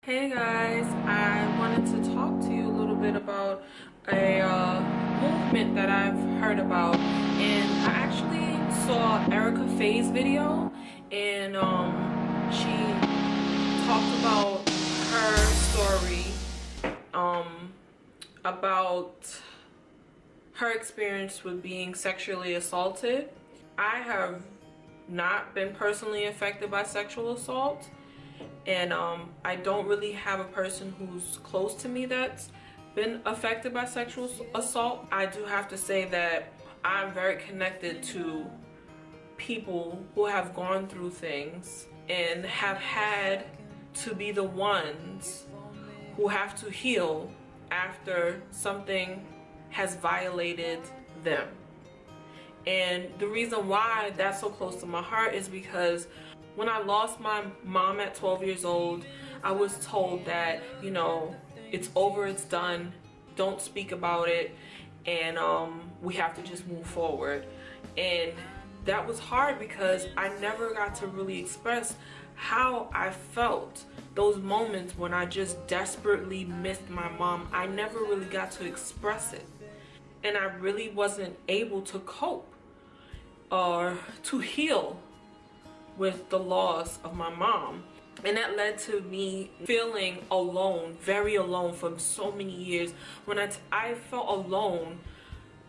Hey guys, I wanted to talk to you a little bit about a movement that I've heard about, and I actually saw Erica Faye's video, and she talked about her story, about her experience with being sexually assaulted. I have not been personally affected by sexual assault, and I don't really have a person who's close to me that's been affected by sexual assault. I do have to say that I'm very connected to people who have gone through things and have had to be the ones who have to heal after something has violated them. And the reason why that's so close to my heart is because when I lost my mom at 12 years old, I was told that, you know, it's over, it's done, don't speak about it, and we have to just move forward. And that was hard because I never got to really express how I felt. Those moments when I just desperately missed my mom, I never really got to express it. And I really wasn't able to cope or to heal with the loss of my mom. And that led to me feeling alone, very alone for so many years. When I felt alone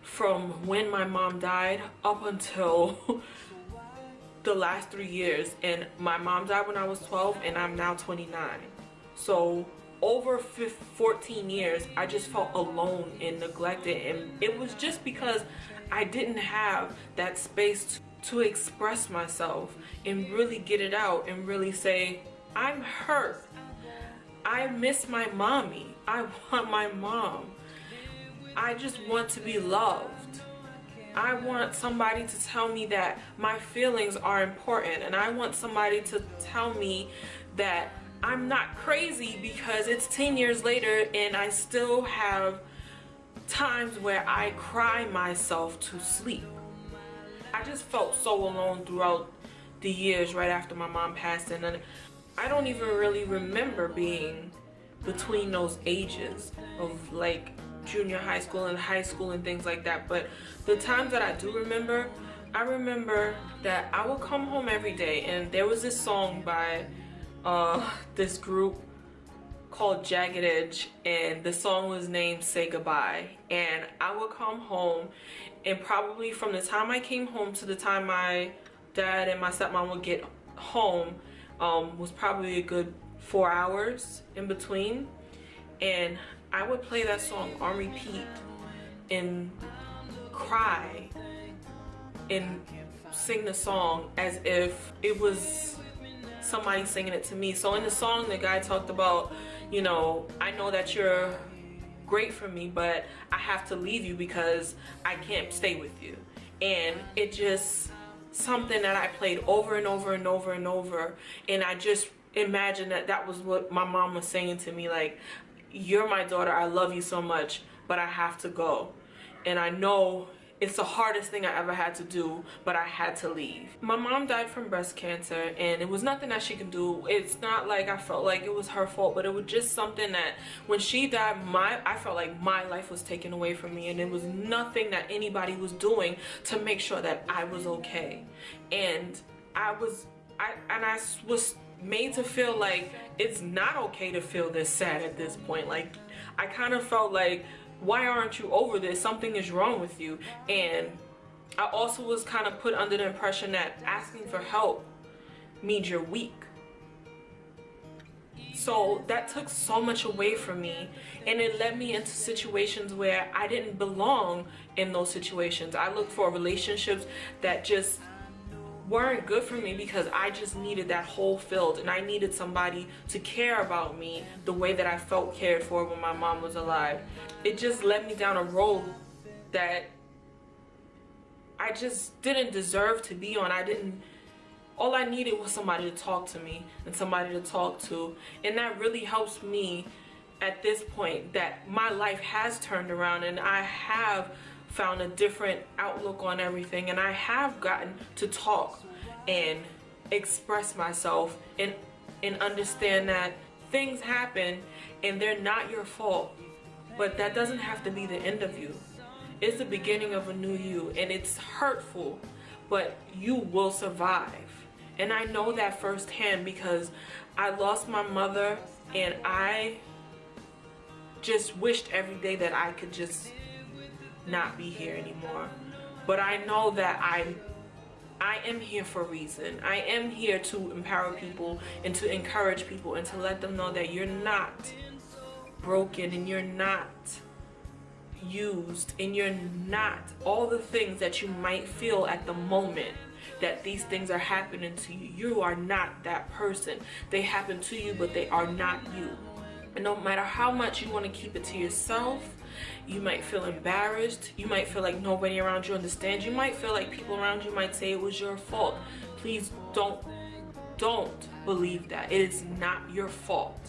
from when my mom died up until the last 3 years. And my mom died when I was 12 and I'm now 29. So over 14 years, I just felt alone and neglected. And it was just because I didn't have that space to express myself and really get it out and really say, I'm hurt. I miss my mommy. I want my mom. I just want to be loved. I want somebody to tell me that my feelings are important, and I want somebody to tell me that I'm not crazy because it's 10 years later and I still have times where I cry myself to sleep. I just felt so alone throughout the years right after my mom passed, and I don't even really remember being between those ages of like junior high school and high school and things like that. But the times that I do remember, I remember that I would come home every day, and there was this song by this group called Jagged Edge, and the song was named Say Goodbye. And I would come home, and probably from the time I came home to the time my dad and my stepmom would get home was probably a good 4 hours in between. And I would play that song on repeat and cry and sing the song as if it was somebody singing it to me. So in the song, the guy talked about, you know, I know that you're great for me, but I have to leave you because I can't stay with you. And it just something that I played over and over and over and over. And I just imagined that that was what my mom was saying to me, like, you're my daughter, I love you so much, but I have to go. And I know it's the hardest thing I ever had to do, but I had to leave. My mom died from breast cancer, and it was nothing that she could do. It's not like I felt like it was her fault, but it was just something that when she died, I felt like my life was taken away from me, and it was nothing that anybody was doing to make sure that I was okay. And I was made to feel like it's not okay to feel this sad at this point. Like, I kind of felt like, why aren't you over this? Something is wrong with you. And I also was kind of put under the impression that asking for help means you're weak. So that took so much away from me, and it led me into situations where I didn't belong in those situations. I looked for relationships that just weren't good for me because I just needed that hole filled, and I needed somebody to care about me the way that I felt cared for when my mom was alive. It just led me down a road that I just didn't deserve to be on. All I needed was somebody to talk to me and somebody to talk to, and that really helps me at this point that my life has turned around, and I have found a different outlook on everything, and I have gotten to talk and express myself and understand that things happen and they're not your fault, but that doesn't have to be the end of you. It's the beginning of a new you, and it's hurtful, but you will survive. And I know that firsthand because I lost my mother, and I just wished every day that I could just not be here anymore. But I know that I am here for a reason. I am here to empower people and to encourage people and to let them know that you're not broken and you're not used and you're not all the things that you might feel at the moment that these things are happening to you. You are not that person. They happen to you, but they are not you. And no matter how much you want to keep it to yourself, you might feel embarrassed. You might feel like nobody around you understands. You might feel like people around you might say it was your fault. Please don't believe that. It is not your fault.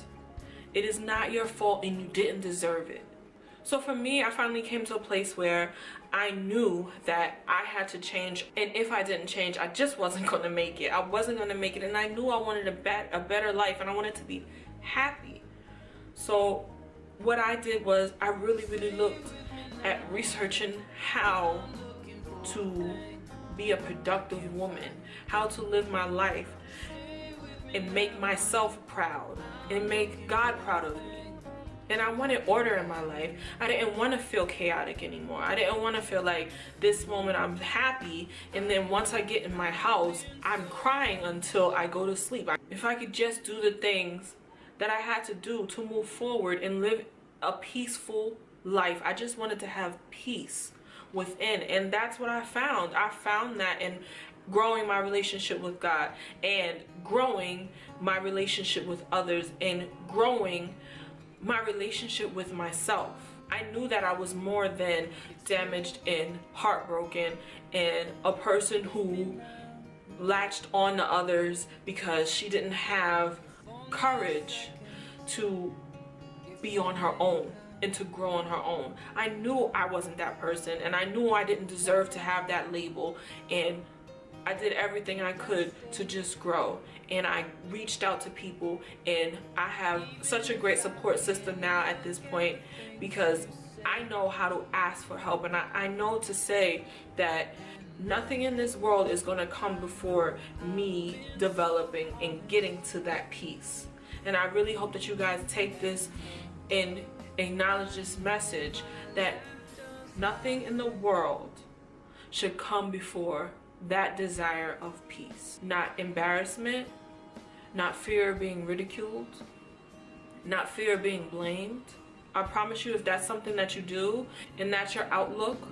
It is not your fault, and you didn't deserve it. So for me, I finally came to a place where I knew that I had to change, and if I didn't change, I just wasn't going to make it. I wasn't going to make it, and I knew I wanted a better life, and I wanted to be happy. So what I did was I really looked at researching how to be a productive woman, how to live my life and make myself proud and make God proud of me. And I wanted order in my life. I didn't want to feel chaotic anymore. I didn't want to feel like this moment I'm happy, and then once I get in my house, I'm crying until I go to sleep. If I could just do the things that I had to do to move forward and live a peaceful life. I just wanted to have peace within, and that's what I found. I found that in growing my relationship with God and growing my relationship with others and growing my relationship with myself. I knew that I was more than damaged and heartbroken and a person who latched on to others because she didn't have courage to be on her own and to grow on her own. I knew I wasn't that person, and I knew I didn't deserve to have that label, and I did everything I could to just grow, and I reached out to people, and I have such a great support system now at this point because I know how to ask for help, and I know to say that nothing in this world is going to come before me developing and getting to that peace. And I really hope that you guys take this and acknowledge this message that nothing in the world should come before that desire of peace. Not embarrassment, not fear of being ridiculed, not fear of being blamed. I promise you, if that's something that you do and that's your outlook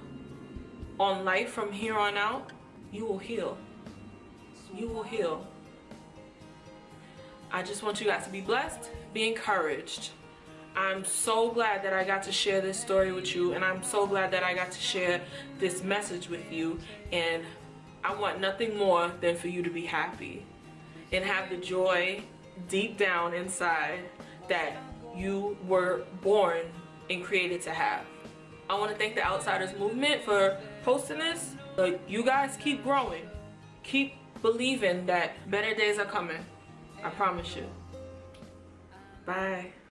on life from here on out, you will heal. You will heal. I just want you guys to be blessed, be encouraged. I'm so glad that I got to share this story with you, and I'm so glad that I got to share this message with you, and I want nothing more than for you to be happy and have the joy deep down inside that you were born and created to have. I want to thank the Outsiders Movement for posting this. You guys keep growing. Keep believing that better days are coming. I promise you. Bye.